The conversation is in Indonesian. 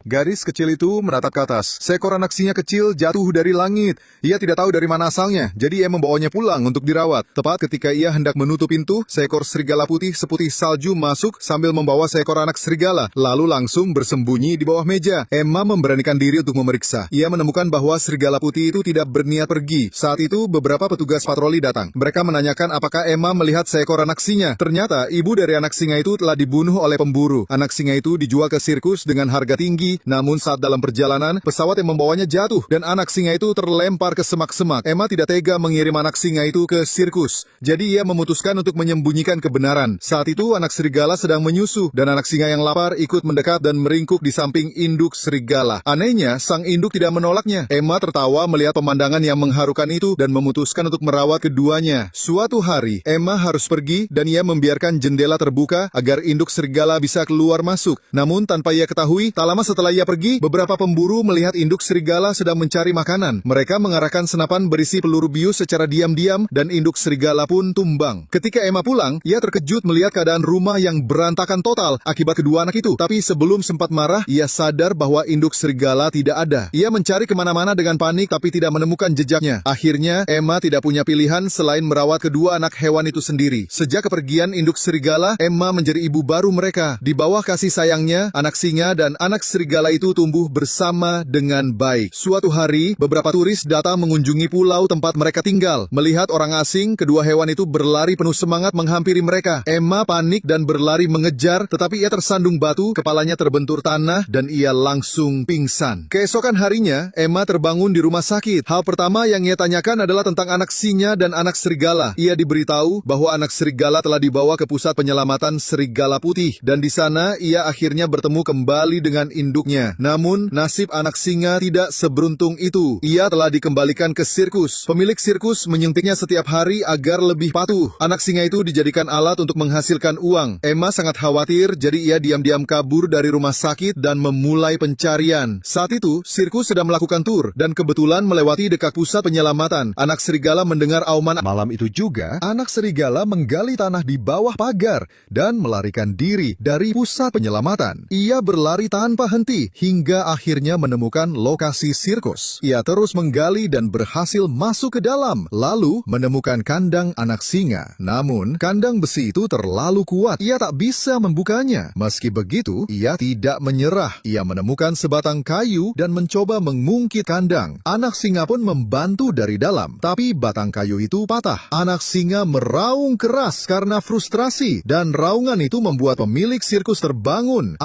Gadis kecil itu menatap ke atas. Seekor anak singa kecil jatuh dari langit. Ia tidak tahu dari mana asalnya, jadi ia membawanya pulang untuk dirawat. Tepat ketika ia hendak menutup pintu, seekor serigala putih seputih salju masuk sambil membawa seekor anak serigala, lalu langsung bersembunyi di bawah meja. Emma memberanikan diri untuk memeriksa. Ia menemukan bahwa serigala putih itu tidak berniat pergi. Saat itu, beberapa petugas patroli datang. Mereka menanyakan apakah Emma melihat seekor anak singa. Ternyata, ibu dari anak singa itu telah dibunuh oleh pemburu. Anak singa itu dijual ke sirkus dengan harga tinggi. Namun saat dalam perjalanan, pesawat yang membawanya jatuh dan anak singa itu terlempar ke semak-semak. Emma tidak tega mengirim anak singa itu ke sirkus. Jadi ia memutuskan untuk menyembunyikan kebenaran. Saat itu anak serigala sedang menyusu dan anak singa yang lapar ikut mendekat dan meringkuk di samping induk serigala. Anehnya, sang induk tidak menolaknya. Emma tertawa melihat pemandangan yang mengharukan itu dan memutuskan untuk merawat keduanya. Suatu hari, Emma harus pergi dan ia membiarkan jendela terbuka agar induk serigala bisa keluar masuk. Namun tanpa ia ketahui, tak lama setelah ia pergi, beberapa pemburu melihat induk serigala sedang mencari makanan. Mereka mengarahkan senapan berisi peluru bius secara diam-diam dan induk serigala pun tumbang. Ketika Emma pulang, ia terkejut melihat keadaan rumah yang berantakan total akibat kedua anak itu. Tapi sebelum sempat marah, ia sadar bahwa induk serigala tidak ada. Ia mencari kemana-mana dengan panik tapi tidak menemukan jejaknya. Akhirnya, Emma tidak punya pilihan selain merawat kedua anak hewan itu sendiri. Sejak kepergian induk serigala, Emma menjadi ibu baru mereka. Di bawah kasih sayangnya, anak singa dan anak serigala itu tumbuh bersama dengan baik. Suatu hari, beberapa turis datang mengunjungi pulau tempat mereka tinggal. Melihat orang asing, kedua hewan itu berlari penuh semangat menghampiri mereka. Emma panik dan berlari mengejar, tetapi ia tersandung batu, kepalanya terbentur tanah, dan ia langsung pingsan. Keesokan harinya, Emma terbangun di rumah sakit. Hal pertama yang ia tanyakan adalah tentang anak singa dan anak serigala. Ia diberitahu bahwa anak serigala telah dibawa ke pusat penyelamatan serigala putih, dan di sana ia akhirnya bertemu kembali dengan induknya. Namun, nasib anak singa tidak seberuntung itu. Ia telah dikembalikan ke sirkus. Pemilik sirkus menyuntiknya setiap hari agar lebih patuh. Anak singa itu dijadikan alat untuk menghasilkan uang. Emma sangat khawatir, jadi ia diam-diam kabur dari rumah sakit dan memulai pencarian. Saat itu, sirkus sedang melakukan tur, dan kebetulan melewati dekat pusat penyelamatan. Anak serigala mendengar auman. Malam itu juga, anak serigala menggali tanah di bawah pagar dan melarikan diri dari pusat penyelamatan. Ia berlari tanpa henti hingga akhirnya menemukan lokasi sirkus. Ia terus menggali dan berhasil masuk ke dalam, lalu menemukan kandang anak singa. Namun, kandang besi itu terlalu kuat. Ia tak bisa membukanya. Meski begitu, ia tidak menyerah. Ia menemukan sebatang kayu dan mencoba mengungkit kandang. Anak singa pun membantu dari dalam, tapi batang kayu itu patah. Anak singa meraung keras karena frustrasi, dan raungan itu membuat pemilik sirkus terbangun.